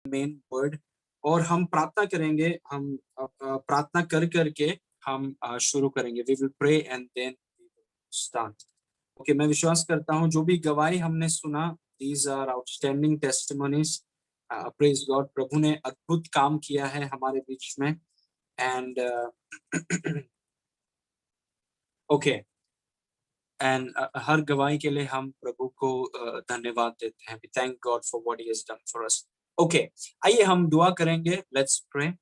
Main word और हम प्रार्थना करेंगे। हम प्रार्थना कर करके हम शुरू करेंगे। We will pray and then start. Okay, मैं विश्वास करता हूँ जो भी गवाही हमने सुना, these are outstanding testimonies. Praise God, प्रभु ने अद्भुत काम किया है हमारे बीच में। एंड ओके, एंड हर गवाही के लिए हम प्रभु को धन्यवाद देते हैं। We thank God for what he has done for us. Okay, आइए हम दुआ करेंगे। Let's pray.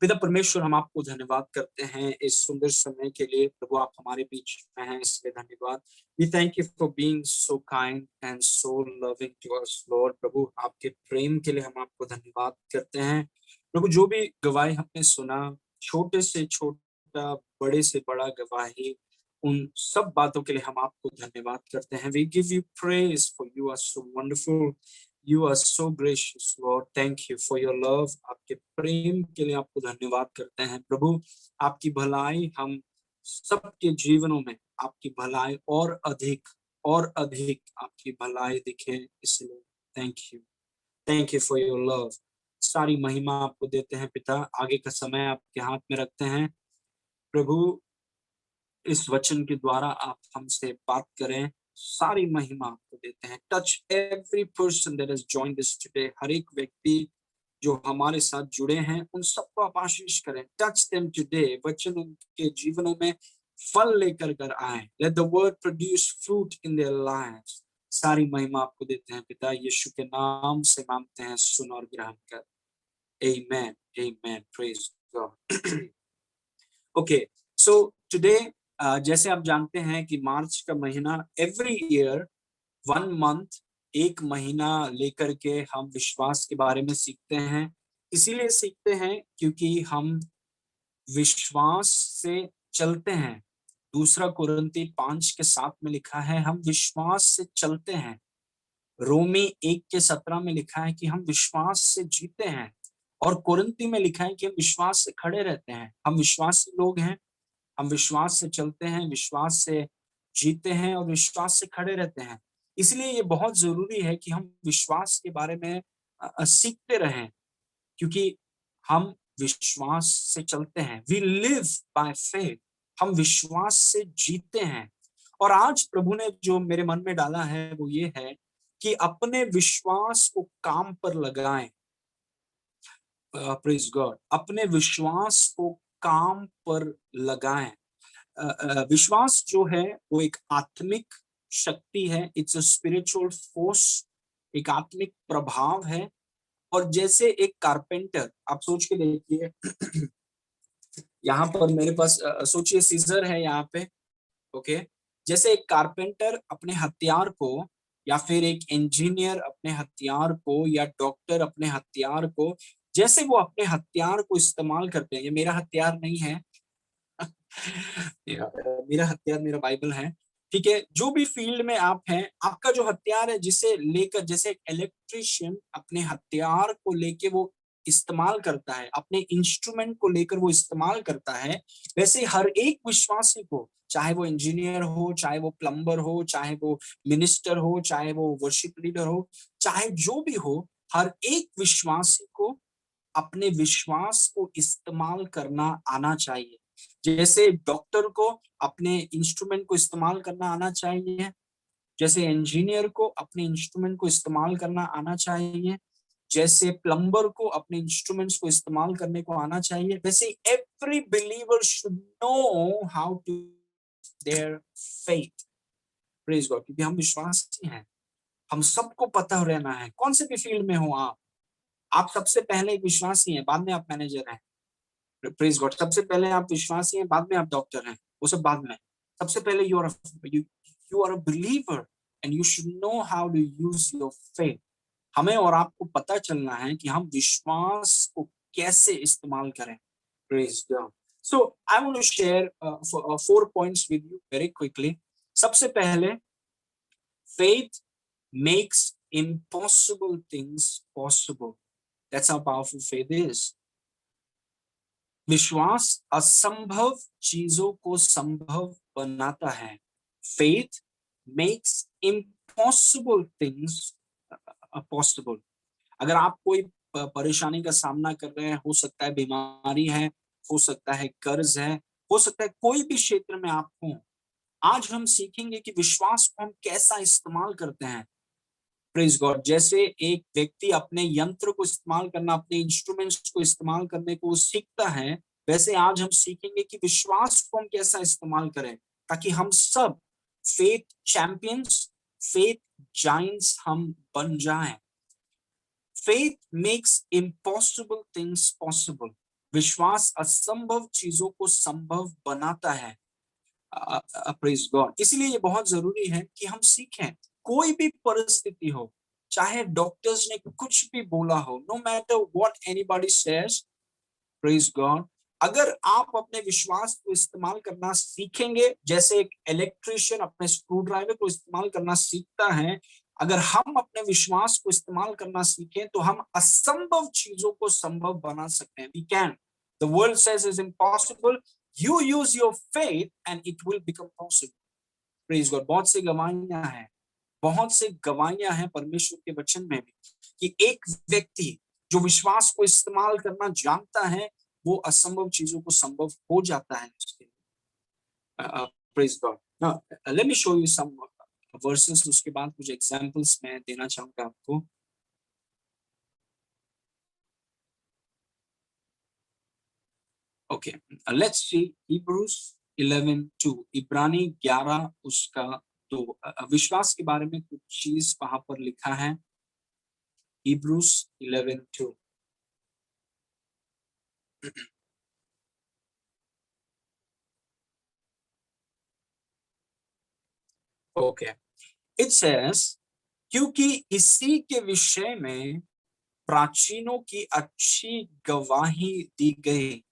पिता परमेश्वर, हम आपको धन्यवाद करते हैं इस सुंदर समय के लिए। प्रभु, आप हमारे बीच में हैं, इसलिए धन्यवाद। We thank you for being so kind and so loving to us Lord. प्रभु, आपके प्रेम के लिए हम आपको धन्यवाद करते हैं। प्रभु, जो भी गवाही हमने सुना, छोटे से छोटा, बड़े से बड़ा गवाही, उन सब बातों के लिए हम आपको धन्यवाद करते हैं। We give you praise for you are so wonderful, you are so gracious Lord. Thank you for your love. आपके प्रेम के लिए आपको धन्यवाद करते हैं। प्रभु, आपकी भलाई हम सबके जीवनों में, आपकी भलाई और अधिक आपकी भलाई दिखे, इसलिए thank you for your love. सारी महिमा आपको देते हैं पिता। आगे का समय आपके हाथ में रखते हैं। प्रभु, इस वचन के द्वारा आप हमसे बात करें। सारी महिमा आपको देते हैं। Touch every person that has joined this today. हर एक व्यक्ति जो हमारे साथ जुड़े हैं, उन सबको आप आशीष करें। Touch them today. वचन उनके जीवनों में फल लेकर कर आए। Let the word produce fruit in their lives. सारी महिमा आपको देते हैं पिता, यीशु के नाम से मांगते हैं, सुन और ग्रहण कर। Amen, amen, praise God. Okay, so today जैसे आप जानते हैं कि मार्च का महीना, एवरी ईयर 1 मंथ, एक महीना लेकर के हम विश्वास के बारे में सीखते हैं। इसीलिए सीखते हैं क्योंकि हम विश्वास से चलते हैं। दूसरा कुरिन्ती 5:7 में लिखा है, हम विश्वास से चलते हैं। रोमी 1:17 में लिखा है कि हम विश्वास से जीते हैं। और कुरिन्ती में लिखा है कि हम विश्वास से खड़े रहते हैं। हम विश्वासी लोग हैं। हम विश्वास से चलते हैं, विश्वास से जीते हैं और विश्वास से खड़े रहते हैं। इसलिए ये बहुत जरूरी है कि हम विश्वास के बारे में सीखते रहें, क्योंकि हम विश्वास से चलते हैं। We live by faith. हम विश्वास से जीते हैं। और आज प्रभु ने जो मेरे मन में डाला है वो ये है कि अपने विश्वास को काम पर लगाएं। प्रेज गॉड, अपने विश्वास को काम पर लगाएं। विश्वास जो है वो एक आत्मिक शक्ति है। इट्स अ स्पिरिचुअल फोर्स, एक आत्मिक प्रभाव है। और जैसे एक कारपेंटर, आप सोच के देखिए, यहाँ पर मेरे पास सोचिए सीजर है यहाँ पे। ओके, जैसे एक कारपेंटर अपने हथियार को, या फिर एक इंजीनियर अपने हथियार को, या डॉक्टर अपने हथियार को, जैसे वो अपने हथियार को इस्तेमाल करते हैं। ये मेरा हथियार नहीं है, मेरा हथियार मेरा बाइबल है। ठीक है, जो भी फील्ड में आप हैं, आपका जो हथियार है, जिसे लेकर, जैसे इलेक्ट्रिशियन अपने हथियार को लेके वो इस्तेमाल करता है, अपने इंस्ट्रूमेंट को लेकर वो इस्तेमाल करता है, वैसे हर एक विश्वासी को, चाहे वो इंजीनियर हो, चाहे वो प्लम्बर हो, चाहे वो मिनिस्टर हो, चाहे वो वर्शिप लीडर हो, चाहे जो भी हो, हर एक विश्वासी को अपने विश्वास को इस्तेमाल करना आना चाहिए। जैसे डॉक्टर को अपने इंस्ट्रूमेंट को इस्तेमाल करना आना चाहिए, जैसे इंजीनियर को अपने इंस्ट्रूमेंट को इस्तेमाल करना आना चाहिए, जैसे प्लम्बर को अपने इंस्ट्रूमेंट्स को इस्तेमाल करने को आना चाहिए, वैसे every believer should know how to their faith. Praise God, क्योंकि हम विश्वासी हैं। हम सबको पता रहना है, कौन से भी फील्ड में हो आप सबसे पहले एक विश्वासी हैं, बाद में आप मैनेजर हैं। प्रेज गॉड, सबसे पहले आप विश्वासी हैं, बाद में आप डॉक्टर हैं, वो सब बाद में। सबसे पहले you are a believer and you should know how to use your faith. हमें और आपको पता चलना है कि हम विश्वास को कैसे इस्तेमाल करें। Praise God. So I want to share 4 points with you very quickly. सबसे पहले, faith makes impossible things possible. That's how powerful faith is. विश्वास असंभव चीजों को संभव बनाता है। Faith makes impossible things possible. अगर आप कोई परेशानी का सामना कर रहे हैं, हो सकता है बीमारी है, हो सकता है कर्ज है, हो सकता है कोई भी क्षेत्र में आप हो। आज हम सीखेंगे कि विश्वास को हम कैसा इस्तेमाल करते हैं। Praise God. जैसे एक व्यक्ति अपने यंत्र को इस्तेमाल करना, अपने इंस्ट्रूमेंट्स को इस्तेमाल करने को सीखता है, वैसे आज हम सीखेंगे कि विश्वास को हम कैसा इस्तेमाल करें, ताकि हम सब फेथ चैंपियंस, फेथ जाइंट्स हम बन जाएं। Faith makes impossible things possible. विश्वास असंभव चीजों को संभव बनाता है। Praise God. इसलिए ये बहुत जरूरी है कि हम सीखें, कोई भी परिस्थिति हो, चाहे डॉक्टर्स ने कुछ भी बोला हो, no matter what anybody says, praise God, अगर आप अपने विश्वास को इस्तेमाल करना सीखेंगे, जैसे एक इलेक्ट्रिशियन अपने स्क्रू ड्राइवर को इस्तेमाल करना सीखता है, अगर हम अपने विश्वास को इस्तेमाल करना सीखें तो हम असंभव चीजों को संभव बना सकते हैं। We can. The world says is impossible, you use your faith and it will become possible. Praise God. बहुत सी गवाहियां हैं, बहुत से गवाहियां हैं परमेश्वर के वचन में भी, कि एक व्यक्ति जो विश्वास को इस्तेमाल करना जानता है, वो असंभव चीजों को संभव हो जाता है उसके लिए। Praise God. Now let me show you some verses, उसके बाद कुछ एग्जांपल्स मैं देना चाहूंगा आपको। ओके, लेट्स सी Hebrews 11:2, इब्रानी 11 उसका 2। विश्वास के बारे में कुछ चीज वहां पर लिखा है। Hebrews 11:2। ओके, इट सेज, क्योंकि इसी के विषय में प्राचीनों की अच्छी गवाही दी गई।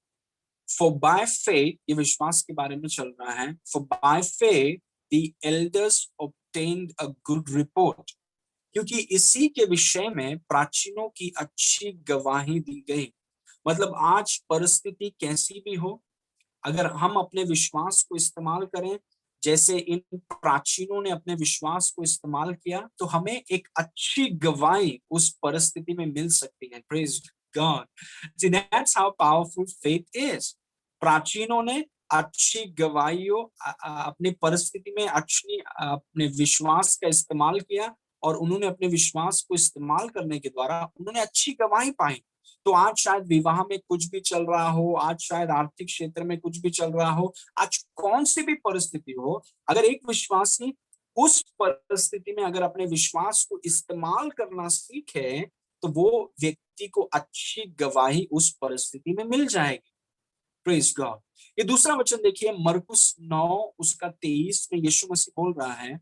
फॉर बाय फेथ, ये विश्वास के बारे में चल रहा है। For by faith the elders obtained a good report. क्योंकि इसी के विषय में प्राचीनों की अच्छी गवाही दी गई। मतलब आज परिस्थिति कैसी भी हो, अगर हम अपने विश्वास को इस्तेमाल करें, जैसे इन प्राचीनों ने अपने विश्वास को इस्तेमाल किया, तो हमें एक अच्छी गवाही उस परिस्थिति में मिल सकती है। Praise God. See, that's how powerful faith is. प्राचीनों ने अच्छी गवाहियों अपनी परिस्थिति में अच्छी अपने विश्वास का इस्तेमाल किया, और उन्होंने अपने विश्वास को इस्तेमाल करने के द्वारा उन्होंने अच्छी गवाही पाई। तो आज शायद विवाह में कुछ भी चल रहा हो, आज शायद आर्थिक क्षेत्र में कुछ भी चल रहा हो, आज कौन सी भी परिस्थिति हो, अगर एक विश्वासी उस परिस्थिति में अगर अपने विश्वास को इस्तेमाल करना सीखे, तो वो व्यक्ति को अच्छी गवाही उस परिस्थिति में मिल जाएगी। Praise God. ये दूसरा वचन देखिए, मरकुस 9 उसका 23 में यीशु मसीह बोल रहा है।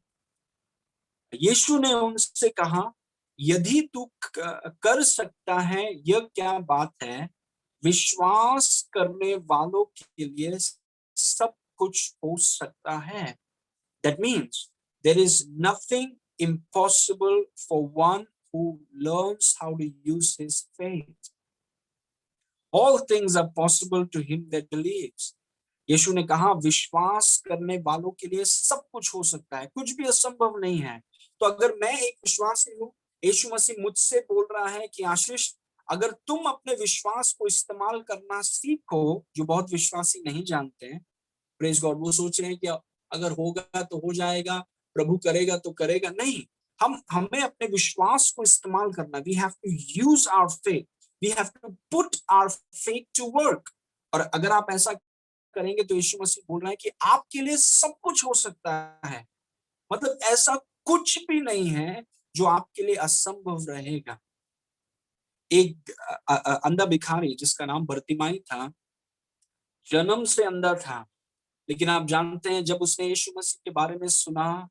यीशु ने उनसे कहा, यदि तू कर सकता है, यह क्या बात है, विश्वास करने वालों के लिए सब कुछ हो सकता है। That means there is nothing impossible for one who learns how to use his faith. All things are possible to him that believes. यीशु ने कहा, विश्वास करने वालों के लिए सब कुछ हो सकता है, कुछ भी असंभव नहीं है। तो अगर मैं एक विश्वासी हूँ, यीशु मसीह मुझसे बोल रहा है कि आशीष, अगर तुम अपने विश्वास को इस्तेमाल करना सीखो, जो बहुत विश्वासी नहीं जानते हैं, प्रेज गॉड, वो सोच रहे हैं कि अगर होगा तो हो जाएगा, प्रभु करेगा तो करेगा। नहीं, हमें अपने विश्वास को इस्तेमाल करना। We have to use our faith, we have to put our faith to work. और अगर आप ऐसा करेंगे तो यीशु मसीह बोल रहे हैं कि आपके लिए सब कुछ हो सकता है। मतलब ऐसा कुछ भी नहीं है जो आपके लिए असंभव रहेगा। एक अंधा भिखारी जिसका नाम बरतिमाई था, जन्म से अंधा था, लेकिन आप जानते हैं जब उसने यीशु मसीह के बारे में सुना,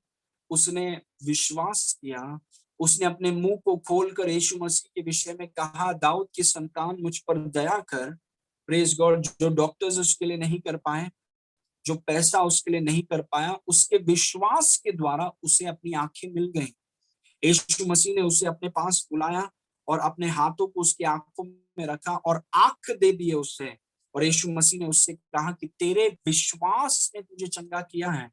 उसने विश्वास किया, उसने अपने मुंह को खोलकर यीशु मसीह के विषय में कहा, दाऊद की संतान मुझ पर दया कर। Praise God. जो डॉक्टर्स उसके लिए नहीं कर पाए, जो पैसा उसके लिए नहीं कर पाया, उसके विश्वास के द्वारा उसे अपनी आंखें मिल गई। यीशु मसीह ने उसे अपने पास बुलाया और अपने हाथों को उसकी आंखों में रखा और आंख दे दिए उसे। और यीशु मसीह ने उससे कहा कि तेरे विश्वास ने तुझे चंगा किया है।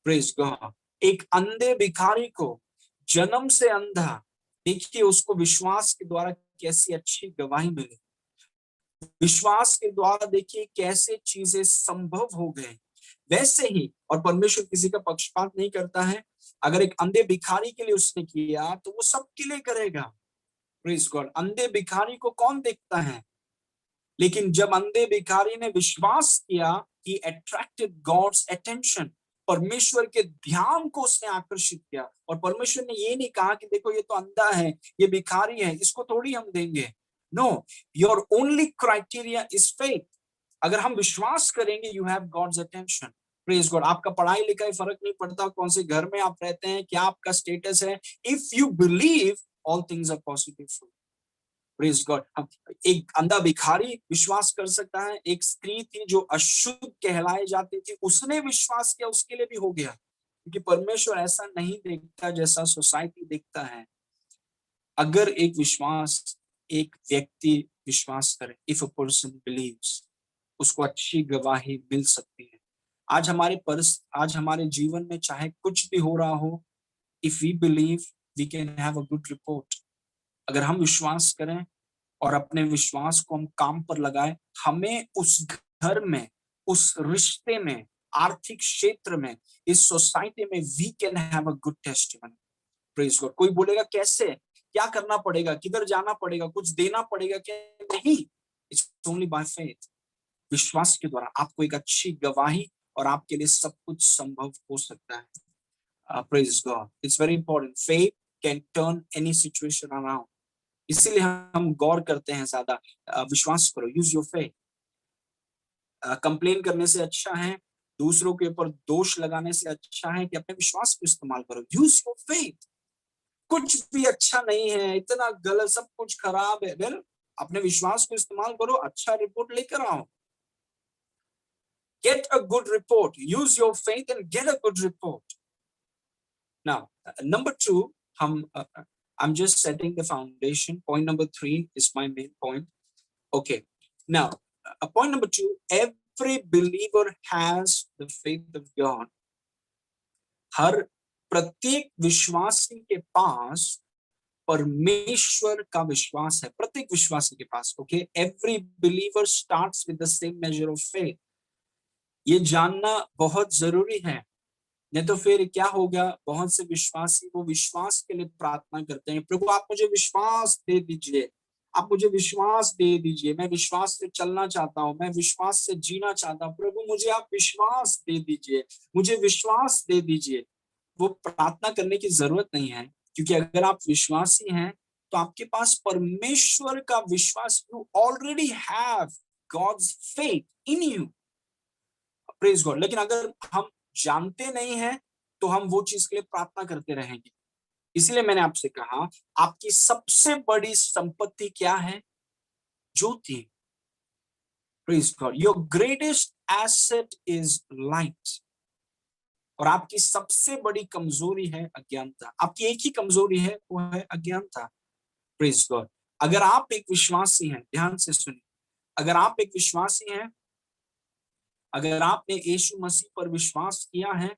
Praise God. एक अंधे भिखारी को, जन्म से अंधा, देखिए उसको विश्वास के द्वारा कैसी अच्छी गवाही मिली। विश्वास के द्वारा देखिए कैसे चीजें संभव हो गए। वैसे ही, और परमेश्वर किसी का पक्षपात नहीं करता है, अगर एक अंधे भिखारी के लिए उसने किया तो वो सबके लिए करेगा। Praise God. अंधे भिखारी को कौन देखता है, लेकिन जब अंधे भिखारी ने विश्वास किया, ही अट्रैक्टेड गॉड्स अटेंशन। परमेश्वर के ध्यान को उसने आकर्षित किया। और परमेश्वर ने ये नहीं कहा कि देखो ये तो अंधा है, ये भिखारी है, इसको थोड़ी हम देंगे। No, your only criteria is faith. अगर हम विश्वास करेंगे, you have God's attention. Praise God. आपका पढ़ाई लिखाई फर्क नहीं पड़ता, कौन से घर में आप रहते हैं, क्या आपका स्टेटस है। If you believe, all things are possible. Praise God. एक अंधा भिखारी विश्वास कर सकता है। एक स्त्री थी जो अशुद्ध कहलाई जाती थी, उसने विश्वास किया, उसके लिए भी हो गया। क्योंकि परमेश्वर ऐसा नहीं देखता जैसा सोसाइटी देखता है। अगर एक व्यक्ति विश्वास करे, इफ अ पर्सन बिलीव्स, उसको अच्छी गवाही मिल सकती है। आज हमारे जीवन में चाहे कुछ भी हो रहा हो, if we believe, we can have a good report. अगर हम विश्वास करें और अपने विश्वास को हम काम पर लगाए, हमें उस घर में, उस रिश्ते में, आर्थिक क्षेत्र में, इस सोसाइटी में, we can have a good testimony. Praise God. कोई बोलेगा कैसे, क्या करना पड़ेगा, किधर जाना पड़ेगा, कुछ देना पड़ेगा क्या? नहीं, इट्स ओनली बाय फेथ। विश्वास के द्वारा आपको एक अच्छी गवाही, और आपके लिए सब कुछ संभव हो सकता है। Praise God. It's very important. Faith can turn any situation around. इसीलिए हम गौर करते हैं ज्यादा। विश्वास करो, यूज योर फेथ। कंप्लेन करने से अच्छा है, दूसरों के ऊपर दोष लगाने से अच्छा है कि अपने विश्वास को इस्तेमाल करो। Use your faith. कुछ भी अच्छा नहीं है, इतना गलत, सब कुछ खराब है, वेल अपने विश्वास को इस्तेमाल करो, अच्छा रिपोर्ट लेकर आओ। Get a good report. Use your faith and get a good report. Now, number 2, I'm just setting the foundation. Point number 3 is my main point. Okay. Now, point number 2, every believer has the faith of God. हर प्रत्येक विश्वासी के पास परमेश्वर का विश्वास है। प्रत्येक विश्वासी के पास। Okay. Every believer starts with the same measure of faith. ये जानना बहुत जरूरी है, नहीं तो फिर क्या होगा, बहुत से विश्वासी वो विश्वास के लिए प्रार्थना करते हैं, प्रभु आप मुझे विश्वास दे दीजिए, आप मुझे विश्वास दे दीजिए, मैं विश्वास से चलना चाहता हूँ, मैं विश्वास से जीना चाहता हूँ, प्रभु मुझे आप विश्वास दे दीजिए, मुझे विश्वास दे दीजिए। वो प्रार्थना करने की जरूरत नहीं है, क्योंकि अगर आप विश्वासी हैं तो आपके पास परमेश्वर का विश्वास, you already have God's faith in you. Praise God. लेकिन अगर हम जानते नहीं हैं तो हम वो चीज के लिए प्रार्थना करते रहेंगे। इसलिए मैंने आपसे कहा, आपकी सबसे बड़ी संपत्ति क्या है? ज्योति। Praise God. Your greatest asset is light. और आपकी सबसे बड़ी कमजोरी है अज्ञानता। आपकी एक ही कमजोरी है, वो है अज्ञानता। Praise God. अगर आप एक विश्वासी हैं, ध्यान से सुनिए, अगर आप एक विश्वासी हैं, अगर आपने यीशु मसीह पर विश्वास किया है,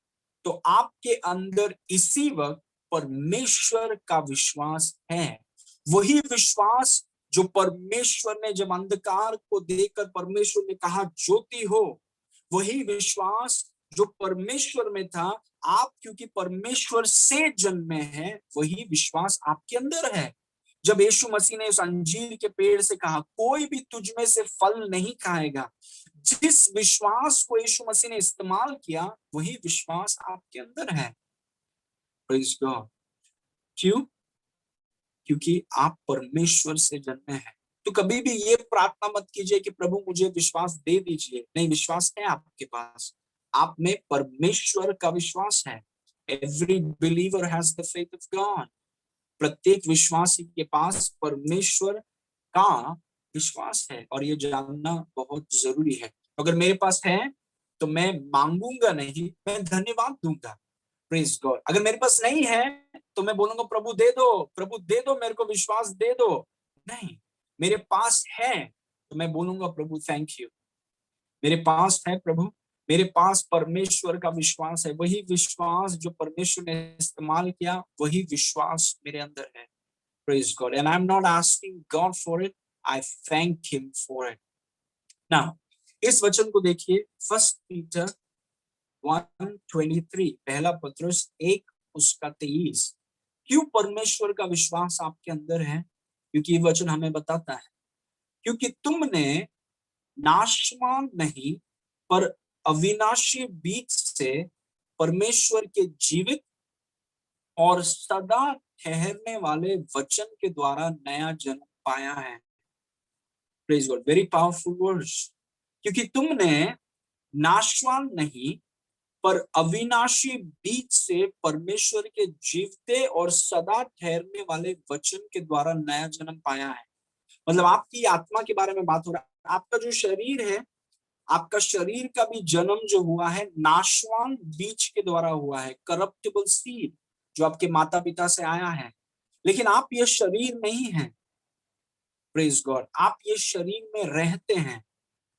तो आपके अंदर इसी वक्त परमेश्वर का विश्वास है। वही विश्वास जो परमेश्वर ने जब अंधकार को देखकर परमेश्वर ने कहा ज्योति हो, वही विश्वास जो परमेश्वर में था, आप क्योंकि परमेश्वर से जन्मे हैं, वही विश्वास आपके अंदर है। जब यीशु मसीह ने उस अंजीर के पेड़ से कहा कोई भी तुझ में से फल नहीं खाएगा, जिस विश्वास को यीशु मसीह ने इस्तेमाल किया, वही विश्वास आपके अंदर है। Praise God. क्यों? क्योंकि आप परमेश्वर से जन्मे हैं। तो कभी भी ये प्रार्थना मत कीजिए कि प्रभु मुझे विश्वास दे दीजिए। नहीं, विश्वास है आपके पास, आप में परमेश्वर का विश्वास है। Every believer has the faith of God. प्रत्येक विश्वासी के पास परमेश्वर का विश्वास है, और ये जानना बहुत जरूरी है। अगर मेरे पास है तो मैं मांगूंगा नहीं, मैं धन्यवाद दूंगा। Praise God. अगर मेरे पास नहीं है तो मैं बोलूंगा प्रभु दे दो, प्रभु दे दो, मेरे को विश्वास दे दो। नहीं, मेरे पास है तो मैं बोलूंगा प्रभु थैंक यू। मेरे पास है प्रभु, मेरे पास परमेश्वर का विश्वास है। वही विश्वास जो परमेश्वर ने इस्तेमाल किया, वही विश्वास मेरे अंदर है। Praise God. And I'm not asking God for it. I thank him for it. Now, इस वचन को देखिए, 1 Peter 1:23, पहला पत्रुस 1:23। क्यों परमेश्वर का विश्वास आपके अंदर है? क्योंकि ये वचन हमें बताता है, क्योंकि तुमने नाशवान नहीं पर अविनाशी बीज से परमेश्वर के जीवित और सदा ठहरने वाले वचन के द्वारा नया जन्म पाया है। Praise God, very powerful words. क्योंकि तुमने नाशवान नहीं पर अविनाशी बीज से परमेश्वर के जीवते और सदा ठहरने वाले वचन के द्वारा नया जन्म पाया है। मतलब आपकी आत्मा के बारे में बात हो रहा है। आपका जो शरीर है, आपका शरीर का भी जन्म जो हुआ है नाशवान बीज के द्वारा हुआ है, करप्टिबल सीड, जो आपके माता पिता से आया है। लेकिन आप ये शरीर नहीं हैं। प्रेज गॉड, आप ये शरीर में रहते हैं।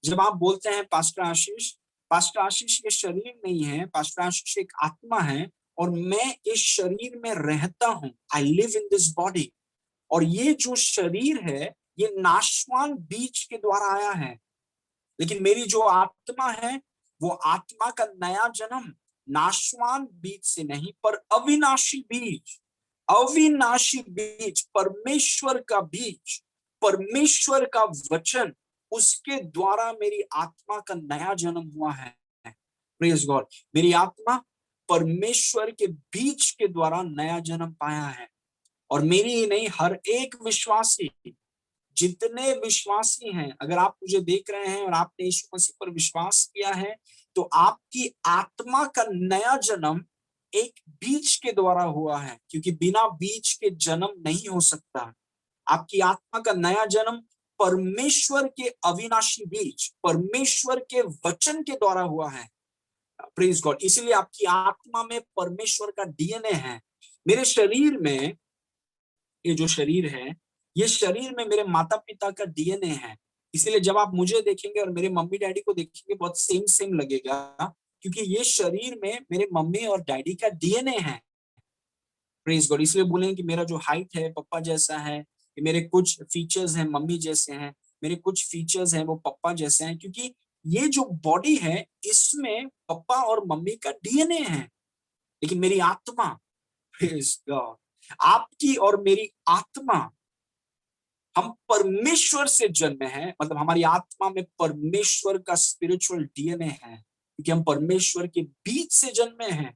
जब आप बोलते हैं पास्टर आशीष ये शरीर नहीं है, पास्टर आशीष एक आत्मा है और मैं इस शरीर में रहता हूं। I live in this body. और ये जो शरीर है ये नाशवान बीज के द्वारा आया है, लेकिन मेरी जो आत्मा है वो आत्मा का नया जन्म नाशवान बीज से नहीं पर अविनाशी बीज, अविनाशी बीज, परमेश्वर का बीज, परमेश्वर का वचन, उसके द्वारा मेरी आत्मा का नया जन्म हुआ है। प्रेज गॉड, मेरी आत्मा परमेश्वर के बीज के द्वारा नया जन्म पाया है। और मेरी ही नहीं, हर एक विश्वासी, जितने विश्वासी हैं, अगर आप मुझे देख रहे हैं और आपने यीशु मसीह पर विश्वास किया है तो आपकी आत्मा का नया जन्म एक बीज के द्वारा हुआ है, क्योंकि बिना बीज के जन्म नहीं हो सकता। आपकी आत्मा का नया जन्म परमेश्वर के अविनाशी बीज, परमेश्वर के वचन के द्वारा हुआ है। प्रेज गॉड, इसलिए आपकी आत्मा में परमेश्वर का डीएनए है। मेरे शरीर में, ये जो शरीर है, ये शरीर में मेरे माता पिता का डीएनए है। इसलिए जब आप मुझे देखेंगे और मेरे मम्मी डैडी को देखेंगे बहुत सेम सेम लगेगा, क्योंकि ये शरीर में मेरे मम्मी और डैडी का डीएनए है। प्रेज गॉड, इसलिए बोलेंगे कि मेरा जो हाइट है पापा जैसा है, मेरे कुछ फीचर्स हैं मम्मी जैसे हैं, मेरे कुछ फीचर्स हैं वो पापा जैसे हैं, क्योंकि ये जो बॉडी है इसमें पापा और मम्मी का डीएनए है। लेकिन मेरी आत्मा, प्रेज गॉड, आपकी और मेरी आत्मा, हम परमेश्वर से जन्मे हैं। मतलब हमारी आत्मा में परमेश्वर का स्पिरिचुअल डीएनए है, क्योंकि हम परमेश्वर के बीज से जन्मे हैं।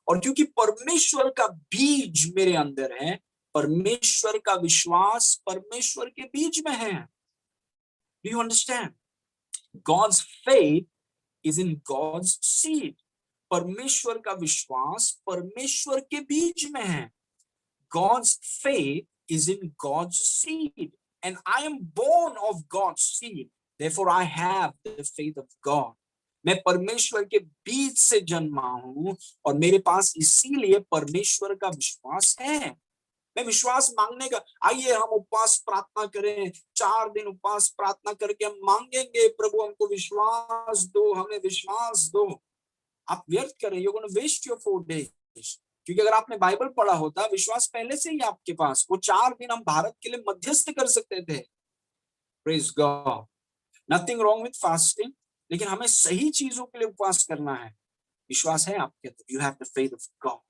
और क्योंकि परमेश्वर का बीज मेरे अंदर है, परमेश्वर का विश्वास परमेश्वर के बीज में है। Do you understand? God's faith is in God's seed. परमेश्वर का विश्वास परमेश्वर के बीज में है। God's faith is in God's seed, and I am born of God's seed. Therefore, I have the faith of God. मैं परमेश्वर के बीज से जन्मा हूं और मेरे पास इसीलिए परमेश्वर का विश्वास है। मैं विश्वास मांगने का, आइए हम उपवास प्रार्थना करें, 4 दिन उपवास प्रार्थना करके हम मांगेंगे, प्रभु हमको विश्वास दो, हमें विश्वास दो। आप व्यर्थ करें, you're going to waste your 4 days। क्योंकि अगर आपने बाइबल पढ़ा होता, विश्वास पहले से ही आपके पास, वो 4 दिन हम भारत के लिए मध्यस्थ कर सकते थे। Praise God, nothing wrong with fasting, लेकिन हमें सही चीजों के लिए उपवास करना है। विश्वास है आपके अंदर, you have the faith of God.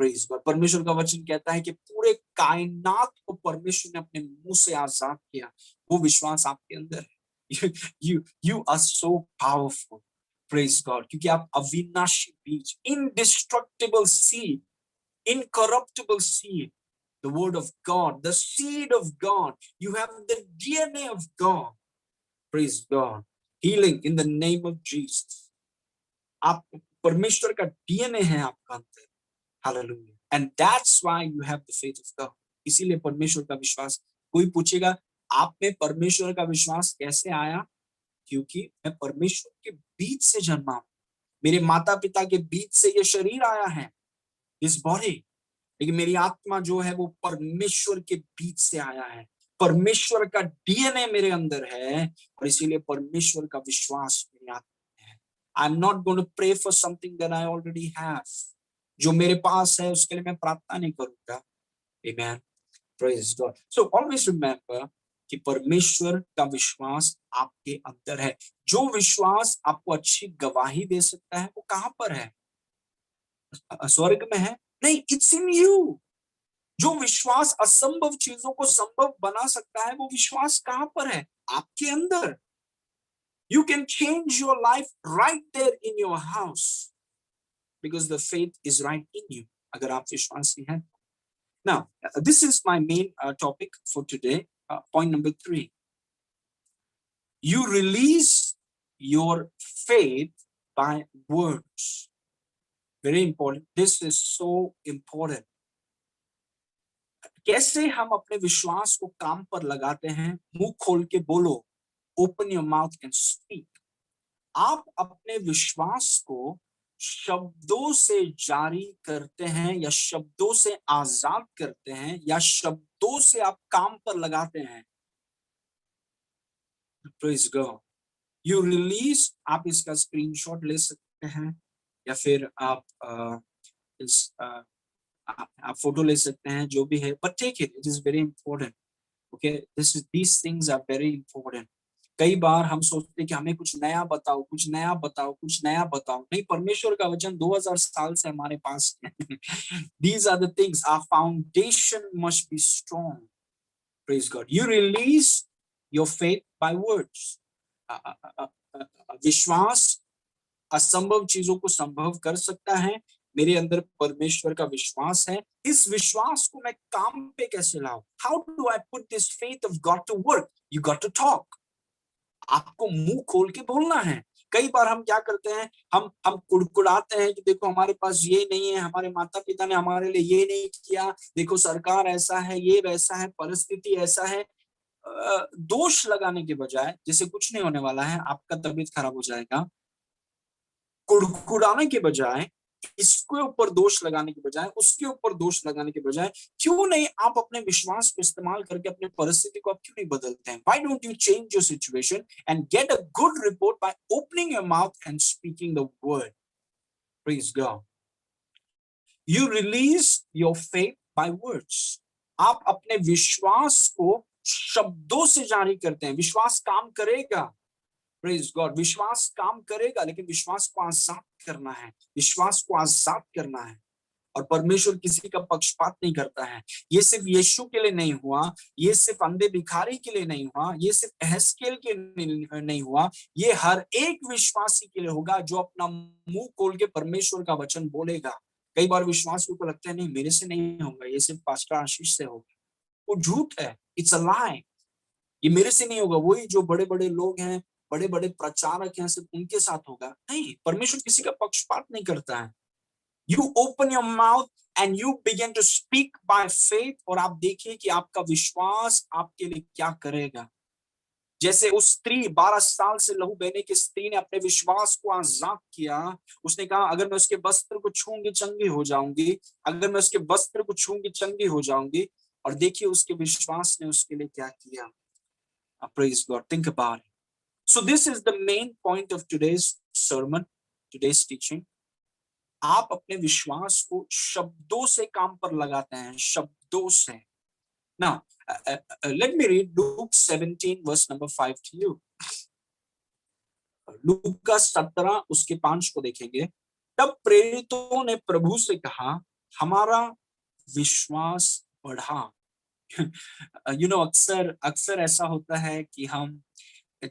Praise God, परमेश्वर का वचन कहता है कि पूरे कायनात को परमेश्वर ने अपने मुंह से आजाद किया। वो विश्वास आपके अंदर है। you are so powerful। Praise God, क्योंकि आप अविनाशी बीज, indestructible seed, incorruptible seed, the word of God, the seed of God. You have the DNA of God। Praise God। Healing in the name of Jesus। आप परमेश्वर का DNA है आपका अंदर। Hallelujah। And that's why you have the faith of God। इसीलिए परमेश्वर का विश्वास। कोई पूछेगा आप में परमेश्वर का विश्वास कैसे आया? क्योंकि मैं परमेश्वर के बीज से जन्मा हूं। मेरे माता पिता के बीज से ये शरीर आया है, इस बॉडी। लेकिन मेरी आत्मा जो है वो परमेश्वर के बीच से आया है। परमेश्वर का डीएनए मेरे अंदर है और इसीलिए परमेश्वर का विश्वास मेरी आत्मा में है। I am not going to pray for something that I already have. जो मेरे पास है उसके लिए मैं प्रार्थना नहीं करूंगा। आमेन। Praise God. So always remember कि परमेश्वर का विश्वास आपके अंदर है। जो विश्वास आपको अच्छी गवाही दे सकता है वो कहाँ पर है? स्वर्ग में है? नहीं, इट्स इन यू। जो विश्वास असंभव चीजों को संभव बना सकता है वो विश्वास कहाँ पर है? आपके अंदर। You can change your life right there in your house because the faith is right in you. अगर आप विश्वासी हैं। Now, this is my main topic for today. Point number 3. You release your faith by words. Very important. This is so important. कैसे हम अपने विश्वास को काम पर लगाते हैं? मुंह खोल के बोलो। Open your mouth and speak. आप अपने विश्वास को शब्दों से जारी करते हैं या शब्दों से आजाद करते हैं या शब्दों से आप काम पर लगाते हैं। Praise God. You release, आप इसका स्क्रीनशॉट ले सकते हैं या फिर आप फोटो ले सकते हैं, जो भी है, but take it. It is very important. Okay, these things are very important. कई बार हम सोचते हैं कि हमें कुछ नया बताओ, कुछ नया बताओ, कुछ नया बताओ। नहीं, परमेश्वर का वचन 2000 साल से हमारे पास है। These are the things. Our foundation must be strong. Praise God. You release your faith by words. विश्वास असंभव चीजों को संभव कर सकता है। मेरे अंदर परमेश्वर का विश्वास है। इस विश्वास को मैं काम पे कैसे लाऊं? How do I put this faith of God to work? You got to talk. आपको मुंह खोल के बोलना है। कई बार हम क्या करते हैं, हम कुड़कुड़ाते हैं कि देखो हमारे पास ये नहीं है, हमारे माता पिता ने हमारे लिए ये नहीं किया, देखो सरकार ऐसा है, ये वैसा है, परिस्थिति ऐसा है। दोष लगाने के बजाय, जैसे कुछ नहीं होने वाला है, आपका तबीयत खराब हो जाएगा, कुड़कुड़ाने के बजाय, इसके ऊपर दोष लगाने के बजाय, उसके ऊपर दोष लगाने के बजाय, क्यों नहीं आप अपने विश्वास को इस्तेमाल करके अपने परिस्थिति को आप क्यों नहीं बदलते हैं? Why don't you change your situation and get a good report by opening your mouth and speaking the word? Praise God. You release your faith by words. आप अपने विश्वास को शब्दों से जारी करते हैं। विश्वास काम करेगा। Praise God. विश्वास काम करेगा, लेकिन विश्वास को आजाद करना है। विश्वास को आजाद करना है। और परमेश्वर किसी का पक्षपात नहीं करता है। ये सिर्फ यीशु के लिए नहीं हुआ, ये सिर्फ अंधे भिखारी के लिए नहीं हुआ, ये सिर्फ एहस्केल के लिए नहीं हुआ, ये हर एक विश्वासी के लिए होगा जो अपना मुंह खोल के परमेश्वर का वचन बोलेगा। कई बार विश्वासियों को लगता है नहीं, मेरे से नहीं होगा, ये सिर्फ पास्टर आशीष से होगा। वो झूठ है। इट्स अ लाई। ये मेरे से नहीं होगा, वही जो बड़े-बड़े लोग हैं, बड़े-बड़े प्रचारक हैं, सिर्फ उनके साथ होगा। नहीं, परमेश्वर किसी का पक्षपात नहीं करता है। You open your mouth and you begin to speak by faith, और आप देखिए कि आपका विश्वास आपके लिए क्या करेगा। जैसे उस स्त्री 12 साल से लहू बहने की स्त्री ने अपने विश्वास को आजाद किया। उसने कहा अगर मैं उसके वस्त्र को छूंगी चंगी हो जाऊंगी, अगर मैं उसके वस्त्र को छूंगी चंगी हो जाऊंगी। और देखिए उसके विश्वास ने उसके लिए क्या किया। Praise God. Think about it. So this is the main point of today's sermon, today's teaching. आप अपने विश्वास को शब्दों से काम पर लगाते हैं, शब्दों से। Now, let me read Luke 17 verse number 5 to you. लूका 17 उसके 5 को देखेंगे। तब प्रेरितों ने प्रभु से कहा, हमारा विश्वास बढ़ा। अक्सर ऐसा होता है कि हम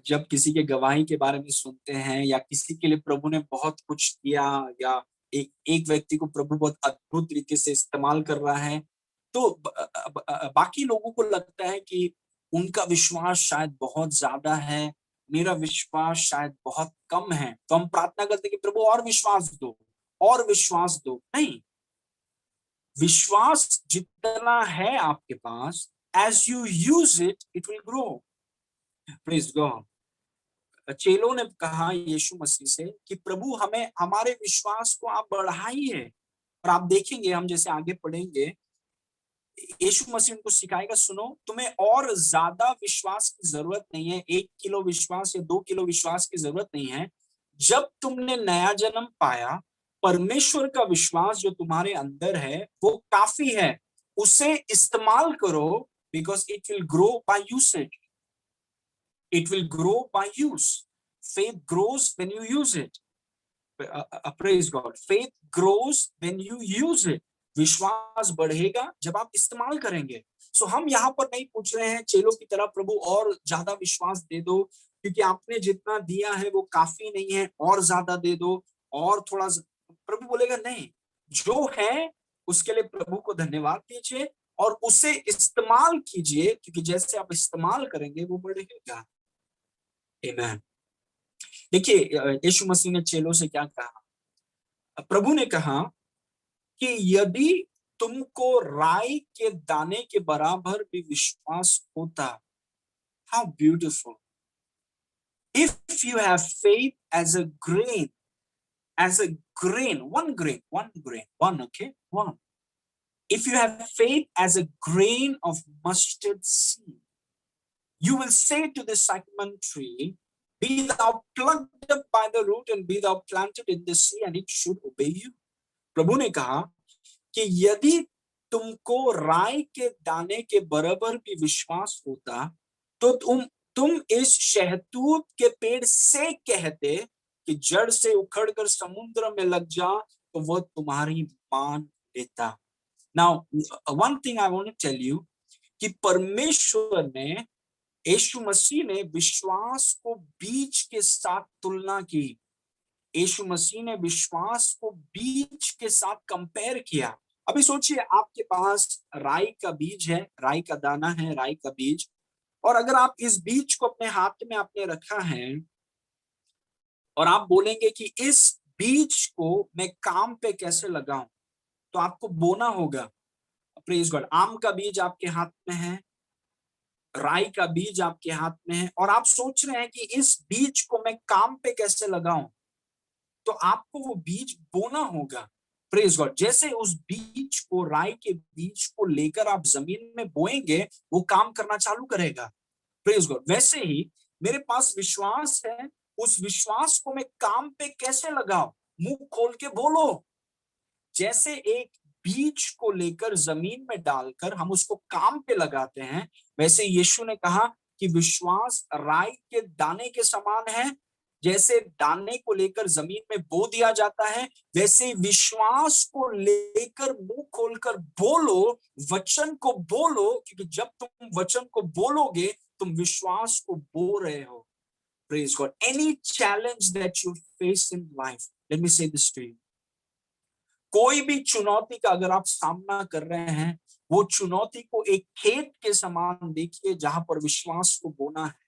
जब किसी के गवाही के बारे में सुनते हैं या किसी के लिए प्रभु ने बहुत कुछ किया या एक व्यक्ति को प्रभु बहुत अद्भुत तरीके से इस्तेमाल कर रहा है, तो बाकी लोगों को लगता है कि उनका विश्वास शायद बहुत ज्यादा है, मेरा विश्वास शायद बहुत कम है। तो हम प्रार्थना करते हैं कि प्रभु और विश्वास दो, और विश्वास दो। नहीं, विश्वास जितना है आपके पास, as you use it, it will grow. Praise God. चेलों ने कहा यीशु मसीह से कि प्रभु हमें हमारे विश्वास को आप बढ़ाइए। और आप देखेंगे, हम जैसे आगे पढ़ेंगे, यीशु मसीह उनको सिखाएगा, सुनो तुम्हें और ज्यादा विश्वास की जरूरत नहीं है, 1 किलो विश्वास या 2 किलो विश्वास की जरूरत नहीं है। जब तुमने नया जन्म पाया, परमेश्वर का विश्वास जो तुम्हारे अंदर है वो काफी है। उसे इस्तेमाल करो, because it will grow by usage. It will grow by use. Faith grows when you use it. Praise God. Faith grows when you use it. विश्वास बढ़ेगा जब आप इस्तेमाल करेंगे. सो हम यहाँ पर नहीं पूछ रहे हैं चेलों की तरह, प्रभु और ज्यादा विश्वास दे दो, क्योंकि आपने जितना दिया है वो काफी नहीं है, और ज्यादा दे दो, और थोड़ा. प्रभु बोलेगा नहीं, जो है उसके लिए प्रभु को धन्यवाद दीजिए और उसे इस्तेमाल कीजिए, क्योंकि जैसे आप इस्तेमाल करेंगे वो बढ़ेगा. आमीन. देखिए यीशु मसीह ने चेलों से क्या कहा. प्रभु ने कहा कि यदि तुमको राई के दाने के बराबर भी विश्वास होता. How beautiful. If you have faith as a grain, one grain, okay, one. If you have faith as a grain of mustard seed, you will say to the sycamore tree, be thou plucked up by the root and be thou planted in the sea, and it should obey you. प्रभु ने कहा कि यदि तुमको राई के दाने के बराबर भी विश्वास होता, तो तुम इस शहतूत के पेड़ से कहते कि जड़ से उखड़कर समुद्र में लग जा, तो वह तुम्हारी मान लेता. Now one thing I want to tell you कि परमेश्वर ने, यीशु मसीह ने विश्वास को बीज के साथ तुलना की. यीशु मसीह ने विश्वास को बीज के साथ कंपेयर किया. अभी सोचिए आपके पास राई का बीज है, राई का दाना है, राई का बीज, और अगर आप इस बीज को अपने हाथ में आपने रखा है और आप बोलेंगे कि इस बीज को मैं काम पे कैसे लगाऊं, तो आपको बोना होगा. Praise God. आम का बीज आपके हाथ में है, राई का बीज आपके हाथ में है, और आप सोच रहे हैं कि इस बीज को मैं काम पे कैसे लगाऊं, तो आपको वो बीज बोना होगा. Praise God. जैसे उस बीज को, राई के बीज को लेकर आप जमीन में बोएंगे, वो काम करना चालू करेगा. Praise God. वैसे ही मेरे पास विश्वास है, उस विश्वास को मैं काम पे कैसे लगाऊं, मुंह खोल के बोलो. जैसे एक बीज को लेकर जमीन में डालकर हम उसको काम पे लगाते हैं, वैसे यीशु ने कहा कि विश्वास राई के दाने के समान है. जैसे दाने को लेकर जमीन में बो दिया जाता है, वैसे विश्वास को लेकर मुंह खोलकर बोलो, वचन को बोलो, क्योंकि जब तुम वचन को बोलोगे तुम विश्वास को बो रहे हो. Praise God. Any challenge that you face in life, let me say this to you. कोई भी चुनौती का अगर आप सामना कर रहे हैं, वो चुनौती को एक खेत के समान देखिए जहां पर विश्वास को बोना है.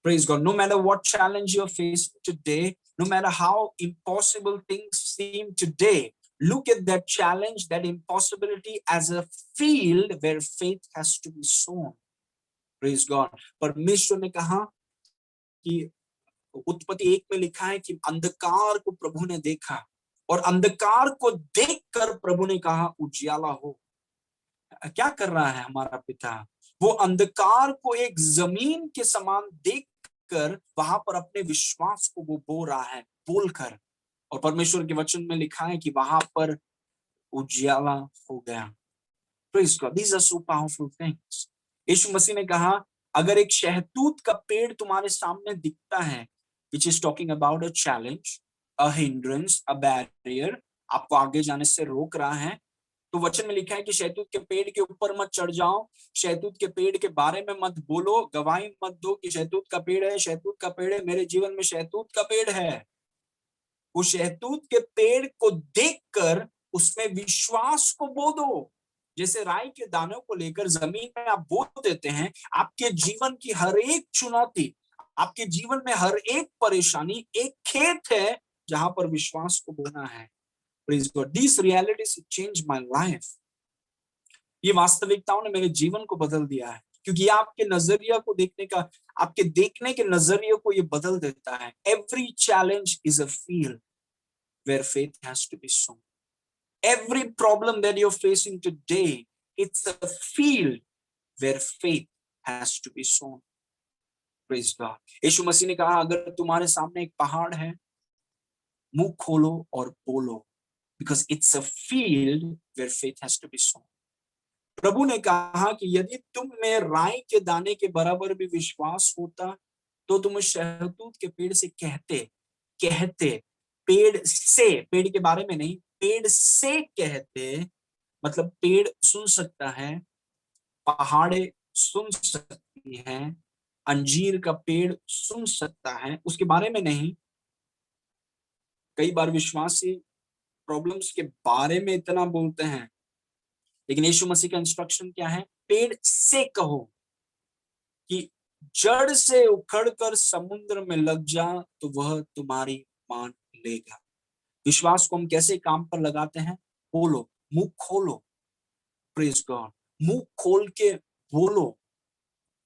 Praise God. No matter what challenge you're facing today, no matter how impossible things seem today, look at that challenge, that impossibility as a field where faith has to be sown. Praise God. परमेश्वर ने कहा कि उत्पत्ति 1 में लिखा है कि अंधकार को प्रभु ने देखा और अंधकार को देखकर प्रभु ने कहा उजियाला हो. क्या कर रहा है हमारा पिता? वो अंधकार को एक जमीन के समान देखकर वहां पर अपने विश्वास को वो बो रहा है बोलकर, और परमेश्वर के वचन में लिखा है कि वहां पर उजियाला हो गया. Praise God. These are so powerful things. यीशु मसीह ने कहा अगर एक शहतूत का पेड़ तुम्हारे सामने दिखता है, which is talking about a challenge, a hindrance, a barrier, आपको आगे जाने से रोक रहा है, तो वचन में लिखा है कि शहतूत के पेड़ के ऊपर मत चढ़ जाओ, शहतूत के पेड़ के बारे में मत बोलो, गवाही मत दो कि शहतूत का पेड़ है, शहतूत का पेड़ है, मेरे जीवन में शहतूत का पेड़ है. वो शहतूत के पेड़ को देखकर उसमें विश्वास को बो दो. जैसे राई के दानों को लेकर जमीन में आप बो देते हैं, आपके जीवन की हर एक चुनौती, आपके जीवन में हर एक परेशानी एक खेत है जहां पर विश्वास को बोना है. Praise God. These realities changed my life. ये वास्तविकताओं ने मेरे जीवन को बदल दिया है, क्योंकि ये आपके नजरिया को देखने का, आपके देखने के नजरिए को ये बदल देता है. Every challenge is a field where faith has to be sown. Every problem that you're facing today, it's a field where faith has to be sown. Praise God. यीशु मसीह ने कहा अगर तुम्हारे सामने एक पहाड़ है, मुंह खोलो और बोलो, because it's a field where faith has to be sown. प्रभु ने कहा कि यदि तुम में राई के दाने के बराबर भी विश्वास होता तो तुम शहतूत के पेड़ से कहते कहते पेड़ के बारे में नहीं, पेड़ से कहते, मतलब पेड़ सुन सकता है, पहाड़े सुन सकती हैं, अंजीर का पेड़ सुन सकता है, उसके बारे में नहीं। कई बार विश्वासी प्रॉब्लम्स के बारे में इतना बोलते हैं, लेकिन यीशु मसीह का इंस्ट्रक्शन क्या है? पेड़ से कहो कि जड़ से उखड़कर समुद्र में लग जा तो वह तुम्हारी मान लेगा। विश्वास को हम कैसे काम पर लगाते हैं? बोलो, मुंह खोलो, प्रेज गॉड, मुंह खोल के बोलो,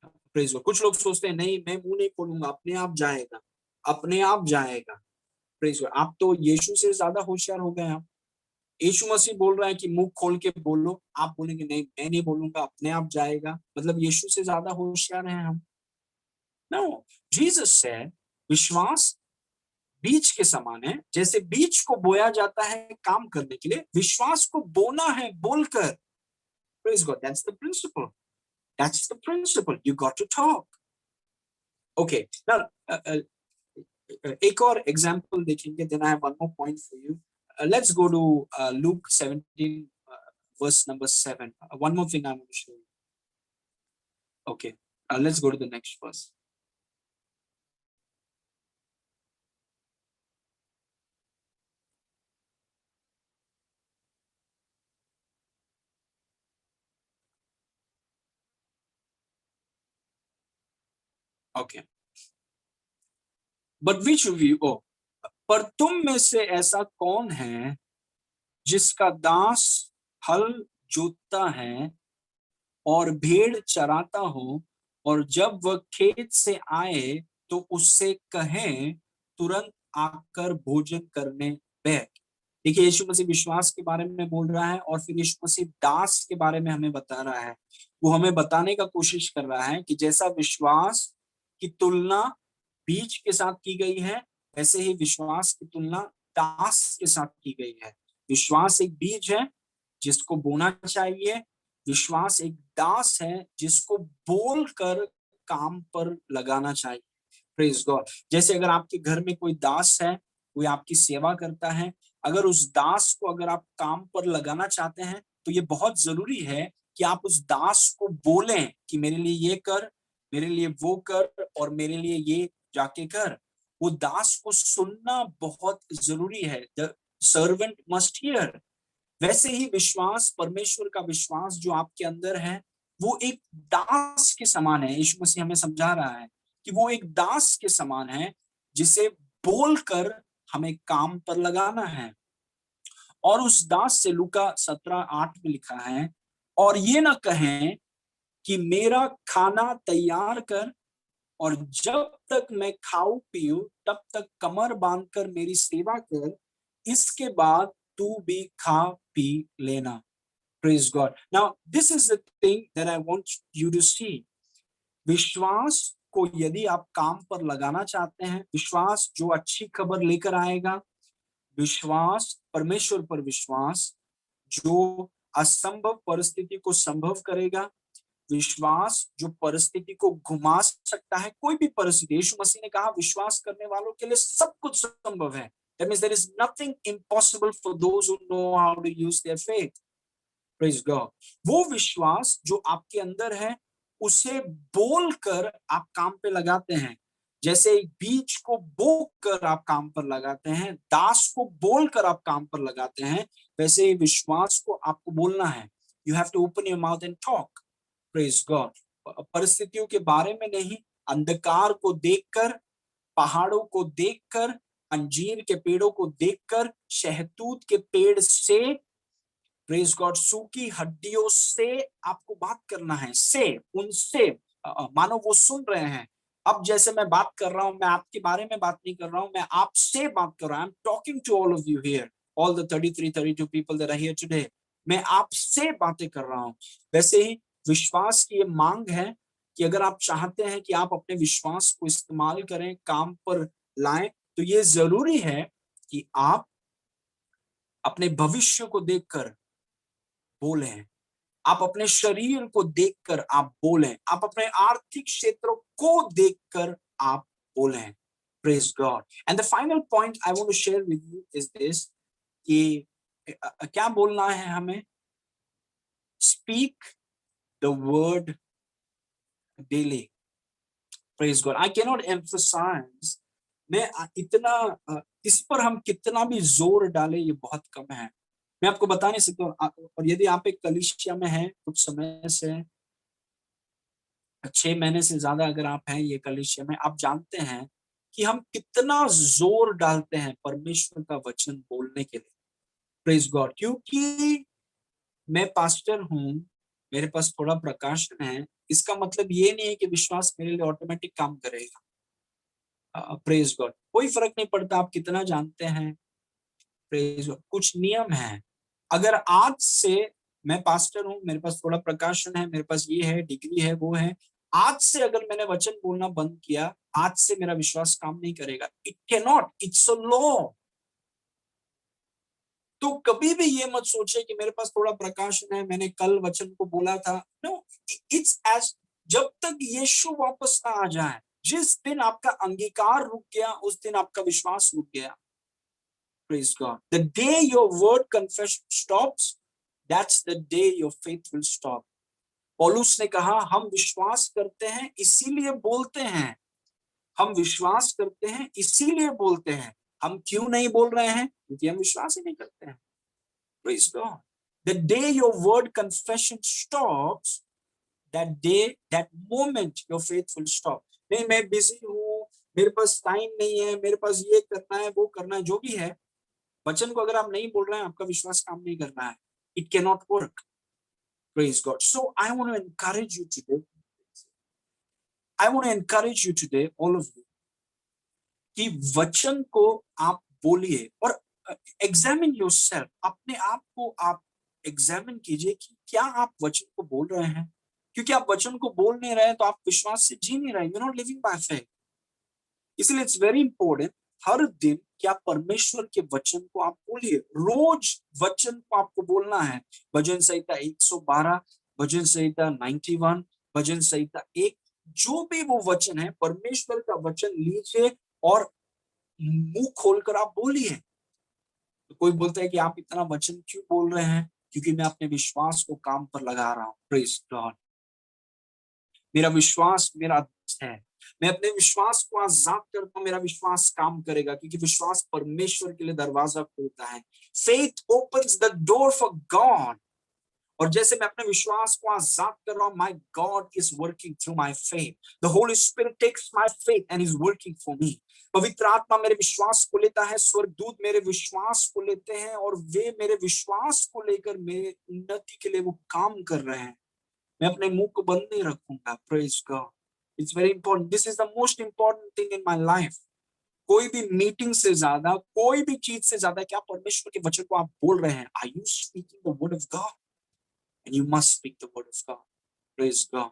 प्रेज गॉड। कुछ लोग सोचते हैं नहीं मैं मुंह नहीं खोलूंगा, अपने आप जाएगा, अपने आप जाएगा, प्रेज गॉड। आप तो यीशु से ज्यादा होशियार हो गए। आप, यीशु मसीह बोल रहा है कि मुंह खोल के बोलो, आप बोलेंगे नहीं मैं नहीं बोलूंगा, अपने आप जाएगा, मतलब यीशु से ज्यादा होशियार हैं हम? नो, जीसस से विश्वास बीज के समान है। जैसे बीज को बोया जाता है काम करने के लिए, विश्वास को बोना है बोलकर। Praise God, that's the principle, that's the principle, you got to talk. Okay, now एक और एग्जांपल देखेंगे, then I have one more point for you. Let's go to Luke 17 verse number 7. One more thing I want to show you. Okay, let's go to the next verse. Okay, but which of you, oh, पर तुम में से ऐसा कौन है जिसका दास हल जोतता है और भेड़ चराता हो, और जब वह खेत से आए तो उससे कहें तुरंत आकर भोजन करने बैठ। देखिए, यीशु मसीह विश्वास के बारे में बोल रहा है और फिर यीशु मसीह दास के बारे में हमें बता रहा है। वो हमें बताने का कोशिश कर रहा है कि जैसा विश्वास की तुलना बीज के साथ की गई है, वैसे ही विश्वास की तुलना दास के साथ की गई है। विश्वास एक बीज है जिसको बोना चाहिए, विश्वास एक दास है जिसको बोलकर काम पर लगाना चाहिए। Praise God. जैसे अगर आपके घर में कोई दास है, कोई आपकी सेवा करता है, अगर उस दास को अगर आप काम पर लगाना चाहते हैं तो ये बहुत जरूरी है कि आप उस दास को बोलें कि मेरे लिए ये कर, मेरे लिए वो कर, और मेरे लिए ये जाके कर। वो दास को सुनना बहुत जरूरी है। The servant must here. वैसे ही विश्वास, परमेश्वर का विश्वास जो आपके अंदर है, वो एक दास के समान है। यीशु मसीह हमें समझा रहा है कि वो एक दास के समान है जिसे बोलकर हमें काम पर लगाना है। और उस दास से लूका 17:8 में लिखा है, और ये ना कहें कि मेरा खाना तैयार कर और जब तक मैं खाऊं पीऊं तब तक कमर बांधकर मेरी सेवा कर, इसके बाद तू भी खा पी लेना। Praise God. Now, this is the thing that I want you to see. विश्वास को यदि आप काम पर लगाना चाहते हैं, विश्वास जो अच्छी खबर लेकर आएगा, विश्वास, परमेश्वर पर विश्वास जो असंभव परिस्थिति को संभव करेगा, विश्वास जो परिस्थिति को घुमा सकता है, कोई भी परिस्थिति। यीशु मसीह ने कहा विश्वास करने वालों के लिए सब कुछ संभव है। That means there is nothing impossible for those who know how to use their faith. Praise God. वो विश्वास जो आपके अंदर है, उसे बोलकर आप काम पे लगाते हैं। जैसे एक बीज को बोकर आप काम पर लगाते हैं, दास को बोलकर आप काम पर लगाते हैं, वैसे ही विश्वास को आपको बोलना है। You have to open your mouth and talk. Praise God. परिस्थितियों के बारे में नहीं, अंधकार को देखकर, पहाड़ों को देखकर, अंजीर के पेड़ों को देखकर, शहतूत के पेड़ से, प्रेज गॉड, सूखी हड्डियों से आपको बात करना है। से, उनसे, मानो वो सुन रहे हैं। अब जैसे मैं बात कर रहा हूं, मैं आपके बारे में बात नहीं कर रहा हूं, मैं आपसे बात कर रहा हूं। I am talking to all of you here, all the 33-32 people that are here today. मैं आपसे बातें कर रहा हूं। वैसे ही विश्वास की ये मांग है कि अगर आप चाहते हैं कि आप अपने विश्वास को इस्तेमाल करें, काम पर लाएं, तो ये जरूरी है कि आप अपने भविष्य को देखकर बोले हैं। आप अपने शरीर को देखकर आप बोलें, आप अपने आर्थिक क्षेत्रों को देखकर आप बोलें। Praise God. And the final point I want to share with you is this, कि क्या बोलना है हमें? Speak the word daily. Praise God. I cannot emphasize, मैं इतना इस पर हम कितना भी जोर डालें ये बहुत कम है। मैं आपको बता नहीं सकता। और यदि आप एक कलीसिया में हैं कुछ समय से, 6 महीने से ज्यादा अगर आप हैं ये कलीसिया में, आप जानते हैं कि हम कितना जोर डालते हैं परमेश्वर का वचन बोलने के लिए। Praise God. क्योंकि मैं पास्टर हूं, मेरे पास थोड़ा प्रकाशन है, इसका मतलब ये नहीं है कि विश्वास मेरे लिए ऑटोमेटिक काम करेगा। Praise God. कोई फर्क नहीं पड़ता आप कितना जानते हैं। Praise God. कुछ नियम है। अगर आज से, मैं पास्टर हूं, मेरे पास थोड़ा प्रकाशन है, मेरे पास ये है, डिग्री है, वो है, आज से अगर मैंने वचन बोलना बंद किया, आज से मेरा विश्वास काम नहीं करेगा। It can not, it's a law. तो कभी भी ये मत सोचे कि मेरे पास थोड़ा प्रकाशन है, मैंने कल वचन को बोला था। नो, इट्स एज, जब तक यीशु वापस ना आ जाए, जिस दिन आपका अंगीकार रुक गया उस दिन आपका विश्वास रुक गया। Praise God. The day your word confession stops, that's the day your faith will stop. पौलुस ने कहा हम विश्वास करते हैं इसीलिए बोलते हैं, हम विश्वास करते हैं इसीलिए बोलते हैं। हम क्यों नहीं बोल रहे हैं? क्योंकि हम विश्वास ही नहीं करते हैं। Praise God. The day your word confession stops, that day, that moment your faith will stop. नहीं, मैं बिजी हूँ, मेरे पास टाइम नहीं है, मेरे पास ये करना है, वो करना है, जो भी है, वचन को अगर आप नहीं बोल रहे हैं, आपका विश्वास काम नहीं कर रहा है। It cannot work. Praise God. So I want to encourage you today. I want to encourage you today, all of you, कि वचन को आप बोलिए और एग्जामिन योरसेल्फ, अपने आप को आप एग्जामिन कीजिए कि क्या आप वचन को बोल रहे हैं। क्योंकि आप वचन को बोल नहीं रहे हैं तो आप विश्वास से जी नहीं रहे। You not living by faith. इसलिए इट्स वेरी इंपॉर्टेंट, हर दिन क्या परमेश्वर के वचन को आप बोलिए। रोज वचन को आपको बोलना है। भजन संहिता 112, भजन संहिता 91, भजन संहिता 1, जो भी वो वचन है, परमेश्वर का वचन लीजिए और मुंह खोलकर आप बोलिए। तो कोई बोलता है कि आप इतना वचन क्यों बोल रहे हैं? क्योंकि मैं अपने विश्वास को काम पर लगा रहा हूँ। Praise God. मेरा विश्वास मेरा है, मैं अपने विश्वास को आजाद करता हूं, मेरा विश्वास काम करेगा, क्योंकि विश्वास परमेश्वर के लिए दरवाजा खोलता है। Faith opens the door for God. और जैसे मैं अपने विश्वास को आजाद कर रहा हूं, my God is working through my faith. The Holy Spirit takes my faith and is working for me. पवित्र आत्मा मेरे विश्वास को लेता है, स्वर्गदूत मेरे विश्वास को लेते हैं और वे मेरे विश्वास को लेकर मेरे उन्नति के लिए वो काम कर रहे हैं। मैं अपने मुंह को बंद नहीं रखूंगा। Praise God. It's very important. This is the most important thing in my life. कोई भी मीटिंग से ज्यादा, कोई भी चीज से ज्यादा, क्या परमेश्वर के वचन को आप बोल रहे हैं? Are you speaking the word of God? And you must speak the word of God. Praise God.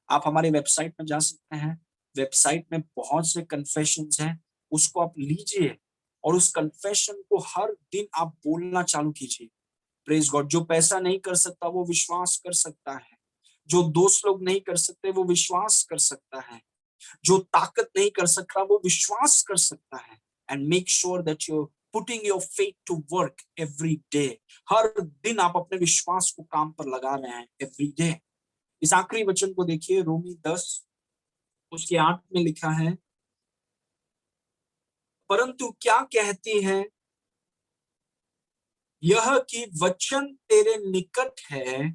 आप हमारी वेबसाइट में जा सकते हैं। वेबसाइट में बहुत से कन्फेशंस हैं, उसको आप लीजिए और उस कन्फेशन को हर दिन आप बोलना चालू कीजिए। Praise God. जो पैसा नहीं कर सकता वो विश्वास कर सकता है। जो दोस्त लोग नहीं कर सकते वो विश्वास कर सकता है। जो ताकत नहीं कर सकता वो विश्वास कर सकता है। And make sure that you putting your faith to work every day. हर दिन आप अपने विश्वास को काम पर लगा रहे हैं, एवरी डे। इस आखिरी वचन को देखिए, रोमी 10 उसके 8 में लिखा है, परंतु क्या कहती है यह कि वचन तेरे निकट है,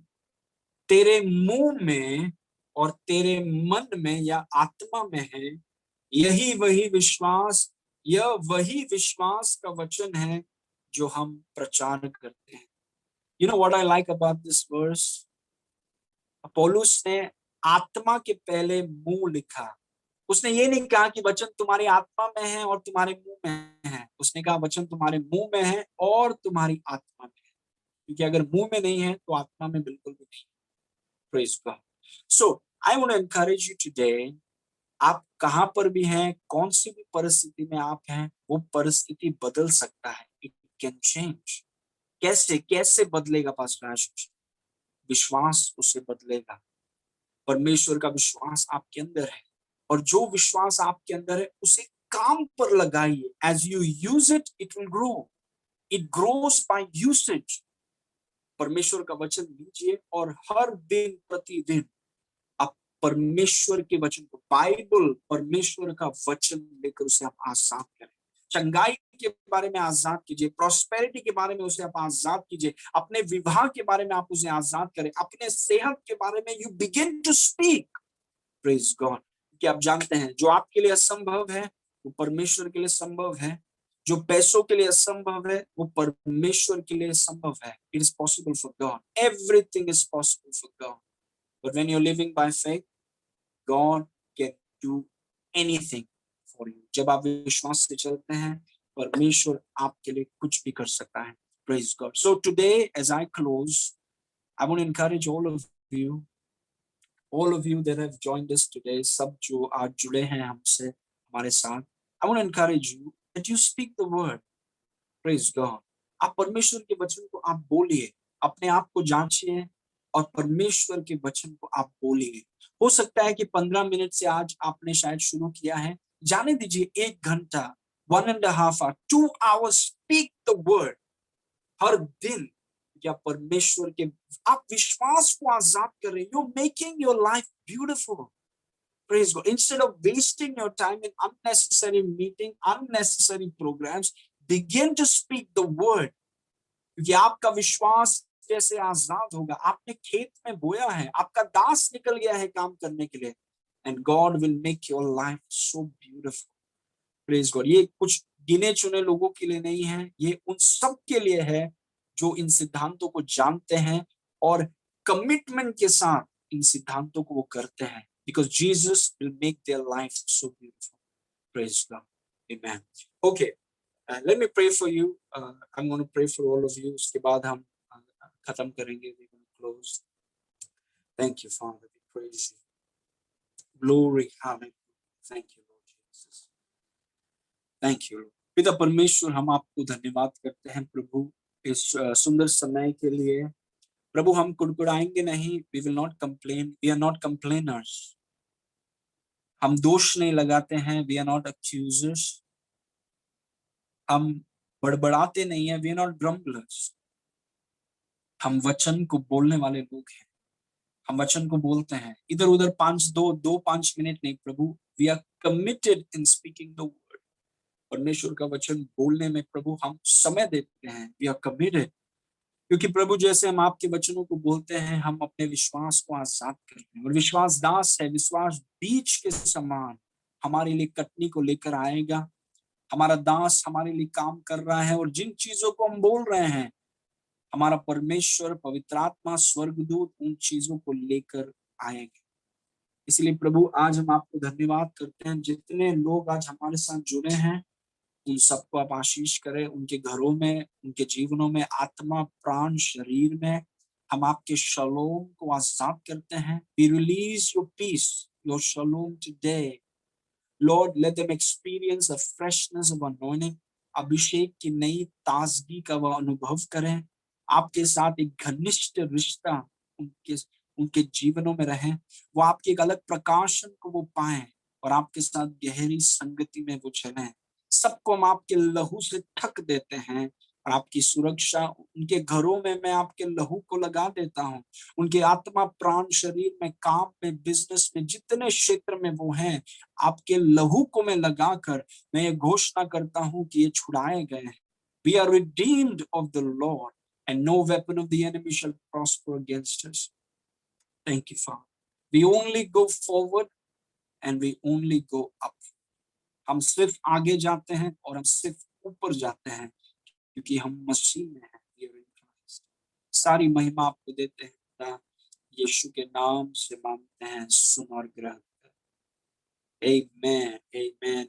तेरे मुंह में और तेरे मन में या आत्मा में है, यही वही विश्वास, यह वही विश्वास का वचन है जो हम प्रचार करते हैं। You know what I like about this verse? पौलुस ने आत्मा के पहले मुंह लिखा। उसने ये नहीं कहा कि वचन तुम्हारी आत्मा में है और तुम्हारे मुंह में है। उसने कहा वचन तुम्हारे मुंह में है और तुम्हारी आत्मा में है। क्योंकि अगर मुंह में नहीं है तो आत्मा में बिल्कुल भी नहीं। Praise God. So I want to encourage you today. आप कहां पर भी हैं, कौन सी भी परिस्थिति में आप हैं, वो परिस्थिति बदल सकता है। It can change. कैसे कैसे बदलेगा पास्टर आशीष? विश्वास उसे बदलेगा। परमेश्वर का विश्वास आपके अंदर है, और जो विश्वास आपके अंदर है उसे काम पर लगाइए। As you use it, it will grow. It grows by usage. परमेश्वर का वचन लीजिए और हर दिन प्रतिदिन आप परमेश्वर के वचन को, बाइबल, परमेश्वर का वचन लेकर उसे आप आजाद करें। चंगाई के बारे में आजाद कीजिए, प्रॉस्पेरिटी के बारे में उसे आप आजाद कीजिए, अपने विवाह के बारे में आप उसे आजाद करें, अपने सेहत के बारे में you begin to speak. Praise God. कि आप जानते हैं जो आपके लिए असंभव है वो परमेश्वर के लिए संभव है। जो पैसों के लिए असंभव है वो परमेश्वर के लिए संभव है। It is possible for God. Everything is possible for God. But when you are living by faith, God can do anything for you. जब आप विश्वास से चलते हैं, परमेश्वर आपके लिए कुछ भी कर सकता है। Praise God. So today as I close, I want to encourage all of you that have joined us today, सब जो आज जुड़े हैं हमसे, हमारे साथ, I want to encourage you that you speak the word. Praise God. आप परमेश्वर के वचन को आप बोलिए, अपने आप को जांचिए और परमेश्वर के वचन को आप बोलिए। हो सकता है कि 15 मिनट से आज आपने शायद शुरू किया है, जाने दीजिए 1 घंटा, 1.5 hour, 2 hours, speak the word हर दिन। या परमेश्वर के आप विश्वास को आजाद कर रहे हैं। You making your life beautiful. Praise God. Instead of wasting your time in unnecessary meeting, unnecessary programs, begin to speak the word. क्योंकि आपका विश्वास जैसे आजाद होगा, आपने खेत में बोया है, आपका दास निकल गया है काम करने के लिए, and God will make your life so beautiful. Praise God. ये कुछ गिने चुने लोगों के लिए नहीं है, ये उन सब के लिए है जो इन सिद्धांतों को जानते हैं और कमिटमेंट के साथ इन सिद्धांतों को वो करते हैं। Because Jesus will make their life so beautiful. Praise God. Amen. Okay. Let me pray for you. I'm going to pray for all of you. उसके बाद हम खत्म करेंगे. We're going to close. Thank you, Father. We praise you. Glory. Hallelujah. Thank you, Lord Jesus. Thank you. पिता परमेश्वर, हम आपको धन्यवाद करते हैं प्रभु इस सुंदर समय के लिए। प्रभु हम कुड़कुड़ाएंगे नहीं। We will not complain. We are not complainers. हम दोष नहीं लगाते हैं। We are not accusers. हम बड़बड़ाते नहीं हैं। We are not grumblers. हम वचन को बोलने वाले लोग हैं। हम वचन को बोलते हैं, इधर उधर 5 मिनट नहीं प्रभु। We are committed in speaking the word. परमेश्वर का वचन बोलने में प्रभु हम समय देते हैं। We are committed. क्योंकि प्रभु जैसे हम आपके वचनों को बोलते हैं, हम अपने विश्वास को आजाद करते हैं। और विश्वास दास है, विश्वास बीज के समान हमारे लिए कटनी को लेकर आएगा। हमारा दास हमारे लिए काम कर रहा है, और जिन चीजों को हम बोल रहे हैं, हमारा परमेश्वर, पवित्र आत्मा, स्वर्गदूत उन चीजों को लेकर आएंगे। इसलिए प्रभु आज हम आपको धन्यवाद करते हैं। जितने लोग आज हमारे साथ जुड़े हैं, उन सबको आप आशीष करें। उनके घरों में, उनके जीवनों में, आत्मा, प्राण, शरीर में हम आपके शलोम को आजाद करते हैं। We release your peace, your shalom today. Lord, let them experience a freshness of anointing. अभिषेक की नई ताजगी का वह अनुभव करें। आपके साथ एक घनिष्ठ रिश्ता उनके उनके जीवनों में रहे। वो आपके एक अलग प्रकाशन को वो पाएं और आपके साथ गहरी संगति में वो चलें। सबको हम आपके लहू से ढक देते हैं, और आपकी सुरक्षा उनके घरों में मैं आपके लहू को लगा देता हूँ। उनके आत्मा, प्राण, शरीर में, काम में, बिजनेस में, जितने क्षेत्र में वो हैं, आपके लहू को मैं लगाकर मैं ये घोषणा करता हूँ कि ये छुड़ाए गए हैं। We are redeemed of the Lord, and no weapon of the enemy shall prosper against us. Thank you, Father. We only go forward and we only go up. हम सिर्फ आगे जाते हैं और हम सिर्फ ऊपर जाते हैं, क्योंकि हम मसीह में हैं। We are in Christ. सारी महिमा आपको देते हैं, यीशु के नाम से मांगते हैं, सुन और ग्रहण कर। Amen. Amen.